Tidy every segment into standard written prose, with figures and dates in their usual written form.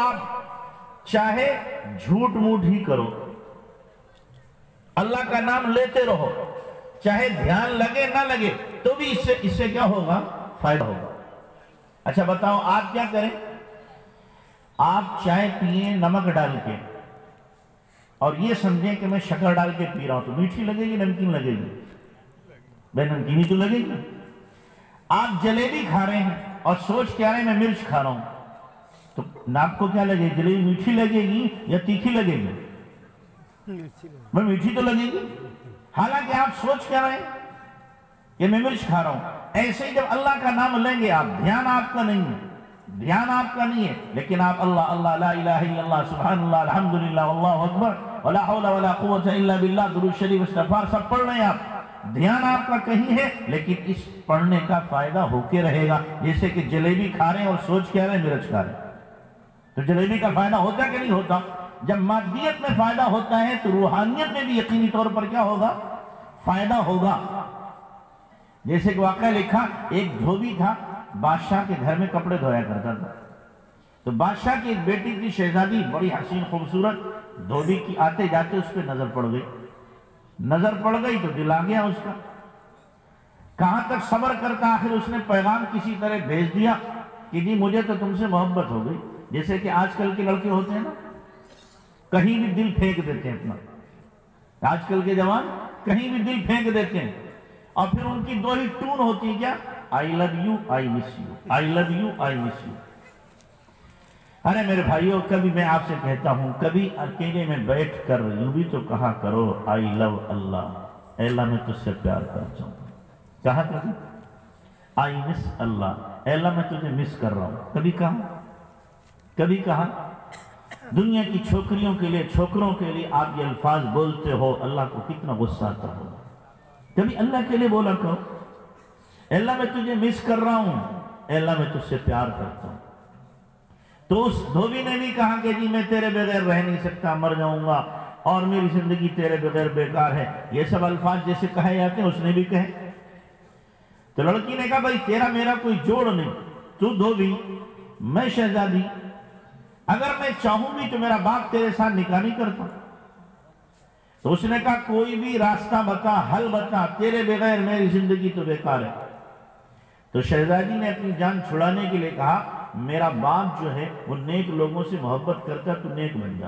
آپ چاہے جھوٹ موٹ ہی کرو، اللہ کا نام لیتے رہو، چاہے دھیان لگے نہ لگے تو بھی اس سے کیا ہوگا؟ فائدہ ہوگا۔ اچھا بتاؤ آپ کیا کریں؟ آپ چائے پیئیں نمک ڈال کے اور یہ سمجھیں کہ میں شکر ڈال کے پی رہا ہوں، تو میٹھی لگے گی نمکین لگے گی؟ بے نمکینی تو لگے گی۔ آپ جلیبی کھا رہے ہیں اور سوچ کے آ رہے ہیں میں مرچ کھا رہا ہوں، تو آپ کو کیا لگے گی؟ جلیبی میٹھی لگے گی یا تیکھی لگے گی؟ میں میٹھی تو لگے گی، حالانکہ آپ سوچ کیا رہے ہیں کہ میں مرچ کھا رہا ہوں۔ ایسے ہی جب اللہ کا نام لیں گے آپ، دھیان آپ کا نہیں ہے، دھیان آپ کا نہیں ہے، لیکن آپ اللہ اللہ لا الہ الا اللہ سبحان اللہ الحمدللہ واللہ اکبر ولا حول ولا قوت الا باللہ درود شریف استغفار سب پڑھ رہے ہیں آپ، دھیان آپ کا کہیں ہے، لیکن اس پڑھنے کا فائدہ ہو کے رہے گا۔ جیسے کہ جلیبی کھا رہے ہیں اور سوچ کے آ رہے ہیں مرچ کھا رہے ہیں، تو جلیبی کا فائدہ ہوتا کہ نہیں ہوتا؟ جب مادیت میں فائدہ ہوتا ہے تو روحانیت میں بھی یقینی طور پر کیا ہوگا؟ فائدہ ہوگا۔ جیسے کہ واقعہ لکھا، ایک دھوبی تھا، بادشاہ کے گھر میں کپڑے دھویا کرتا تھا، تو بادشاہ کی ایک بیٹی تھی شہزادی، بڑی حسین خوبصورت، دھوبی کی آتے جاتے اس پہ نظر پڑ گئی، نظر پڑ گئی تو دل آ گیا اس کا، کہاں تک صبر کرتا، آخر اس نے پیغام کسی طرح بھیج دیا کہ جی مجھے تو تم سے محبت ہو گئی۔ جیسے کہ آج کل کے لڑکے ہوتے ہیں نا، کہیں بھی دل پھینک دیتے ہیں اپنا، آج کل کے جوان کہیں بھی دل پھینک دیتے ہیں، اور پھر ان کی دو ہی ٹون ہوتی ہے کیا؟ I love you I miss you, I love you I miss you. ارے میرے بھائیوں، کبھی میں آپ سے کہتا ہوں، کبھی اکیلے میں بیٹھ کر یوں بھی تو کہا کرو آئی لو اللہ، اے اللہ میں تجھ سے پیار کرتا ہوں، کہا کبھی آئی مس اللہ، اے اللہ میں تجھے مس کر رہا ہوں، کبھی کہا؟ کبھی کہا؟ دنیا کی چھوکریوں کے لیے، چھوکروں کے لیے آپ یہ الفاظ بولتے ہو، اللہ کو کتنا غصہ آتا ہو، کبھی اللہ کے لیے بولا کرو اے اللہ میں تجھے مس کر رہا ہوں، اے اللہ میں تجھ سے پیار کرتا ہوں۔ تو اس دھوبی نے بھی کہا کہ جی میں تیرے بغیر رہ نہیں سکتا، مر جاؤں گا اور میری زندگی تیرے بغیر بیکار ہے، یہ سب الفاظ جیسے کہے جاتے ہیں اس نے بھی کہے۔ تو لڑکی نے کہا بھائی تیرا میرا کوئی جوڑ نہیں، تو دھوبی میں شہزادی، اگر میں چاہوں بھی تو میرا باپ تیرے ساتھ نکاح نہیں کرتا۔ تو اس نے کہا کوئی بھی راستہ بتا، حل بتا، تیرے بغیر میری زندگی تو بیکار ہے۔ تو شہزادی نے اپنی جان چھڑانے کے لیے کہا میرا باپ جو ہے وہ نیک لوگوں سے محبت کرتا، تو نیک بن جا۔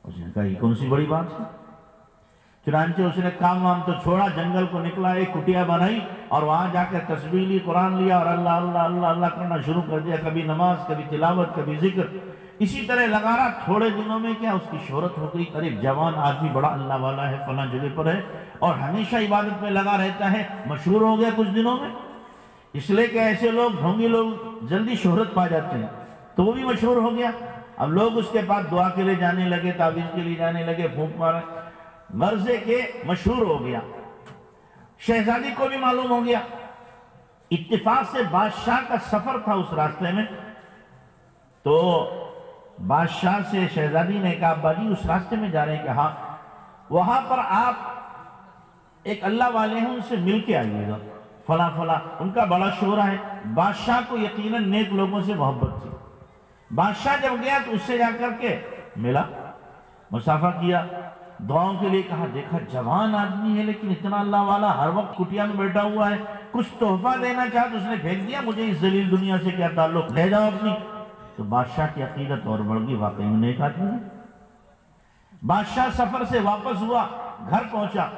اس نے کہا یہ کون سی بڑی بات ہے؟ چنانچہ اس نے کام وام تو چھوڑا، جنگل کو نکلا، ایک کٹیا بنائی اور وہاں جا کے تسبیح لی، قرآن لیا اور اللہ اللہ اللہ اللہ کرنا شروع کر دیا، کبھی نماز، کبھی تلاوت، کبھی ذکر، اسی طرح لگا رہا۔ تھوڑے دنوں میں کیا اس کی شہرت ہو گئی، ارے جوان آدمی بڑا اللہ والا ہے، فلاں جگہ پر ہے اور ہمیشہ عبادت میں لگا رہتا ہے، مشہور ہو گیا کچھ دنوں میں۔ اس لیے کہ ایسے لوگ، ڈھونگی لوگ جلدی شہرت پا جاتے ہیں، تو وہ بھی مشہور ہو گیا۔ اب لوگ اس کے پاس دعا کے لیے جانے لگے، تعویذ کے لیے جانے لگے، پھونک مارے، غرضے کے مشہور ہو گیا۔ شہزادی کو بھی معلوم ہو گیا۔ اتفاق سے بادشاہ کا سفر تھا اس راستے میں، تو بادشاہ سے شہزادی نے کہا ابا جی اس راستے میں جا رہے ہیں کہ ہاں، وہاں پر آپ ایک اللہ والے ہیں ان سے مل کے آئیے گا، فلاں فلاں، ان کا بڑا شورا ہے۔ بادشاہ کو یقیناً نیک لوگوں سے محبت تھی۔ بادشاہ جب گیا تو اس سے جا کر کے ملا، مصافحہ کیا، دعاؤں کے لیے کہا، دیکھا جوان آدمی ہے لیکن اتنا اللہ والا، ہر وقت کٹیا میں بیٹھا ہوا ہے، کچھ تحفہ دینا چاہا تو اس نے پھینک دیا، مجھے اس ذلیل دنیا سے کیا تعلق، لے جاؤ اپنی۔ تو بادشاہ کی عقیدت اور بڑھ گئی، واقعی میں نیک آدمی ہے۔ بادشاہ سفر سے واپس ہوا، گھر پہنچا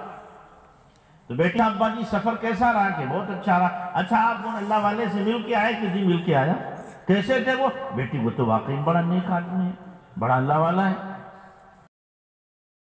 تو بیٹا ابا جی سفر کیسا رہا؟ کہ بہت اچھا رہا۔ اچھا آپ ان اللہ والے سے مل کے آئے؟ کہ جی مل کے آیا۔ کیسے تھے وہ؟ بیٹی وہ تو واقعی بڑا نیک آدمی ہے، بڑا اللہ والا ہے۔